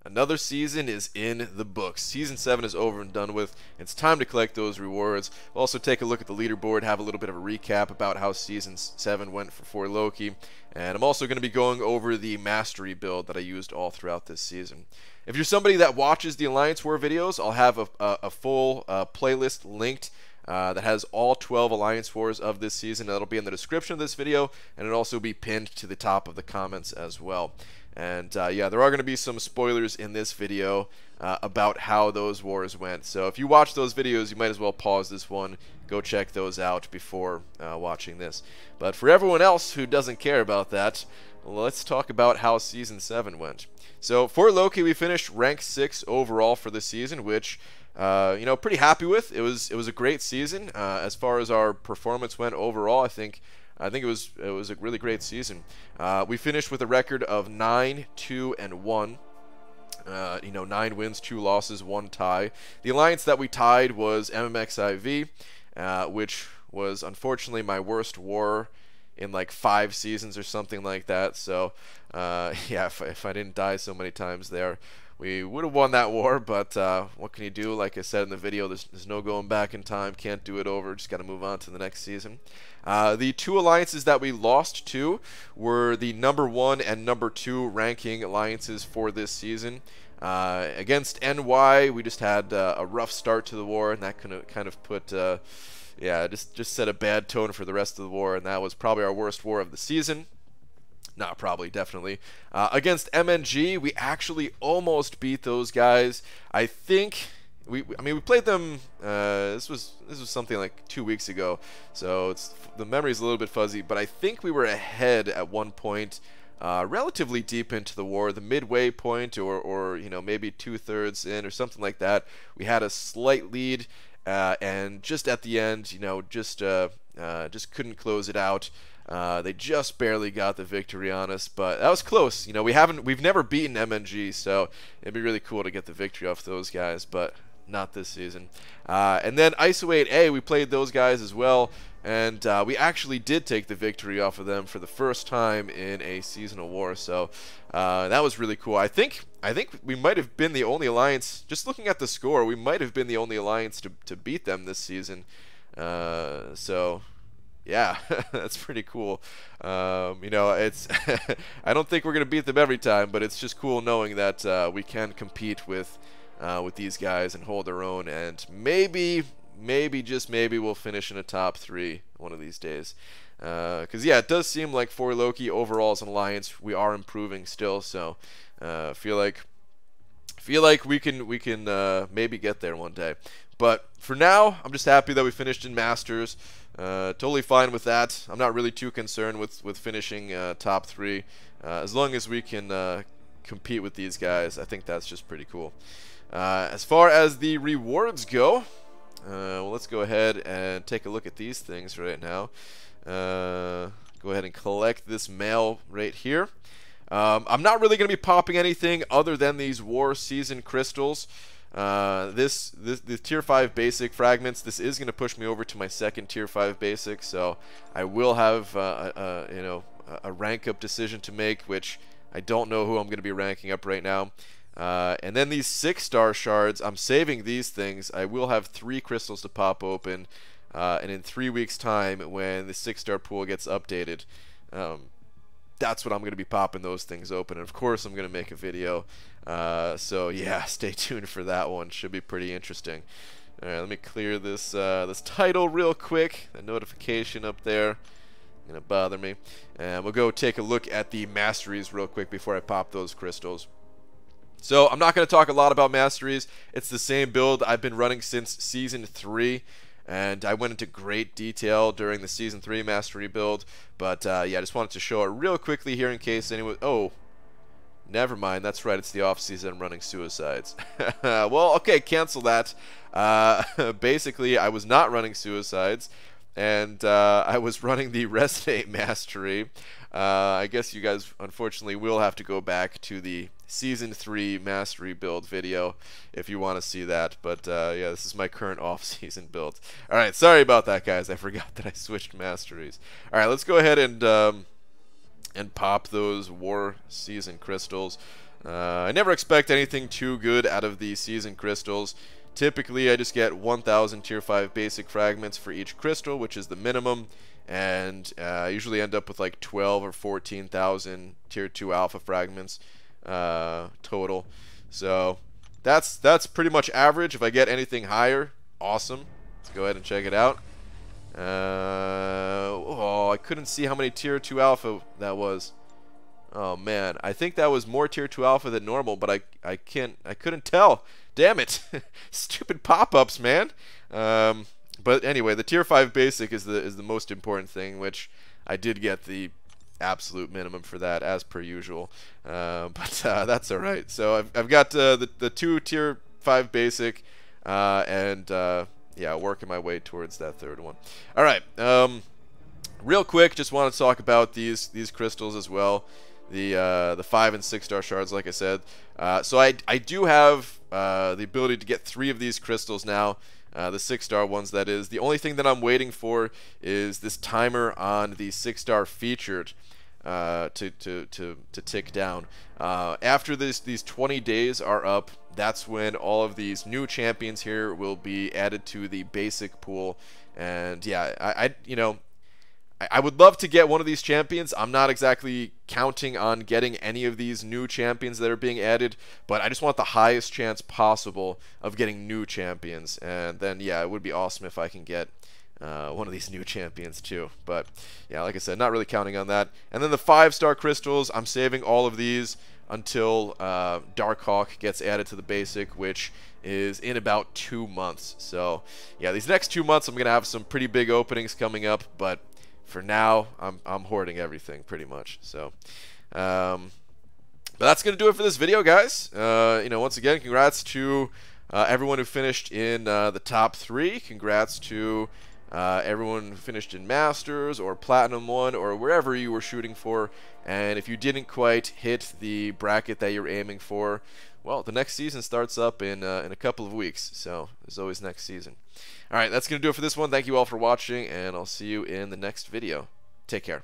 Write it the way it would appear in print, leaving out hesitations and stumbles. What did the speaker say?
Another season is in the books. Season 7 is over and done with. It's time to collect those rewards. We'll also take a look at the leaderboard, have a little bit of a recap about how Season 7 went for Loki. And I'm also going to be going over the Mastery build that I used all throughout this season. If you're somebody that watches the Alliance War videos, I'll have a full playlist linked that has all 12 Alliance Wars of this season. That'll be in the description of this video, and it'll also be pinned to the top of the comments as well. And yeah, there are going to be some spoilers in this video about how those wars went. So if you watch those videos, you might as well pause this one, go check those out before watching this. But for everyone else who doesn't care about that, let's talk about how Season 7 went. So for Loki, we finished rank 6 overall for the season, which you know, pretty happy with. It was a great season as far as our performance went overall. I think it was a really great season. We finished with a record of 9, 2, and 1. You know, 9 wins, 2 losses, 1 tie. The alliance that we tied was MMXIV, which was unfortunately my worst war in like 5 seasons or something like that. So yeah, if I didn't die so many times there, we would have won that war. But what can you do? Like I said in the video, there's no going back in time. Can't do it over. Just got to move on to the next season. The 2 alliances that we lost to were the number 1 and number 2 ranking alliances for this season. Against NY, we just had a rough start to the war, and that kind of put yeah, just set a bad tone for the rest of the war, and that was probably our worst war of the season. Not probably, definitely. Against MNG, we actually almost beat those guys. I think I mean we played them. This was something like 2 weeks ago, so the memory's a little bit fuzzy. But I think we were ahead at one point, relatively deep into the war, the midway point, or you know, maybe 2/3 in or something like that. We had a slight lead, and just at the end, you know, just couldn't close it out. They just barely got the victory on us, but that was close. You know, we've never beaten MNG, so it'd be really cool to get the victory off those guys, but not this season. And then ISO 8A, we played those guys as well, and we actually did take the victory off of them for the first time in a seasonal war. So that was really cool. I think we might have been the only alliance. Just looking at the score, we might have been the only alliance to beat them this season. So yeah, that's pretty cool. You know, it's I don't think we're gonna beat them every time, but it's just cool knowing that we can compete with these guys and hold our own, and maybe just maybe we'll finish in a top 3 one of these days. Because yeah, it does seem like for Loki overall as an alliance, we are improving still. So feel like we can maybe get there one day. But for now, I'm just happy that we finished in Masters. Totally fine with that. I'm not really too concerned with finishing top 3. As long as we can compete with these guys, I think that's just pretty cool. As far as the rewards go, well, let's go ahead and take a look at these things right now. Go ahead and collect this mail right here. I'm not really going to be popping anything other than these War Season crystals. The tier 5 basic fragments, this is going to push me over to my second tier 5 basic, so I will have you know, a rank up decision to make, which I don't know who I'm going to be ranking up right now. And then these 6-star shards, I'm saving these things. I will have 3 crystals to pop open, and in 3 weeks time, when the 6-star pool gets updated, that's what I'm going to be popping those things open. And of course I'm going to make a video, so yeah, stay tuned for that one. Should be pretty interesting. Alright, let me clear this this title real quick. The notification up there gonna bother me, and we'll go take a look at the masteries real quick before I pop those crystals. So I'm not going to talk a lot about masteries. It's the same build I've been running since Season 3. And I went into great detail during the Season 3 mastery build. But yeah, I just wanted to show it real quickly here in case anyone... Oh, never mind. That's right. It's the off-season. I'm running suicides. Well, okay, cancel that. Basically, I was not running suicides. And I was running the Resonate mastery. I guess you guys, unfortunately, will have to go back to the Season 3 mastery build video if you want to see that. But yeah, this is my current off-season build. Alright, sorry about that, guys. I forgot that I switched masteries. Alright, let's go ahead and pop those War Season crystals. I never expect anything too good out of the season crystals. Typically, I just get 1,000 tier 5 basic fragments for each crystal, which is the minimum, and I usually end up with like 12 or 14,000 tier 2 alpha fragments total. So that's pretty much average. If I get anything higher, awesome. Let's go ahead and check it out. Oh, I couldn't see how many tier 2 alpha that was. Oh man, I think that was more tier 2 alpha than normal, but I couldn't tell. Damn it. Stupid pop-ups, man. But anyway, the tier 5 basic is the most important thing, which I did get the absolute minimum for that as per usual. But that's all right. So I've got the 2 tier 5 basic and yeah, working my way towards that third one. All right. Real quick, just want to talk about these crystals as well. The 5 and 6 star shards, like I said. So I do have the ability to get 3 of these crystals now. The 6 star ones, that is. The only thing that I'm waiting for is this timer on the 6 star featured to tick down. After these 20 days are up, that's when all of these new champions here will be added to the basic pool. And yeah, I would love to get one of these champions. I'm not exactly counting on getting any of these new champions that are being added, but I just want the highest chance possible of getting new champions. And then, yeah, it would be awesome if I can get one of these new champions too. But, yeah, like I said, not really counting on that. And then the 5-star crystals, I'm saving all of these until Darkhawk gets added to the basic, which is in about 2 months. So, yeah, these next 2 months I'm going to have some pretty big openings coming up, but for now, I'm hoarding everything pretty much. So, but that's gonna do it for this video, guys. Once again, congrats to everyone who finished in the top 3. Congrats to everyone who finished in Masters or Platinum 1 or wherever you were shooting for. And if you didn't quite hit the bracket that you're aiming for, well, the next season starts up in a couple of weeks. So there's always next season. All right, that's going to do it for this one. Thank you all for watching, and I'll see you in the next video. Take care.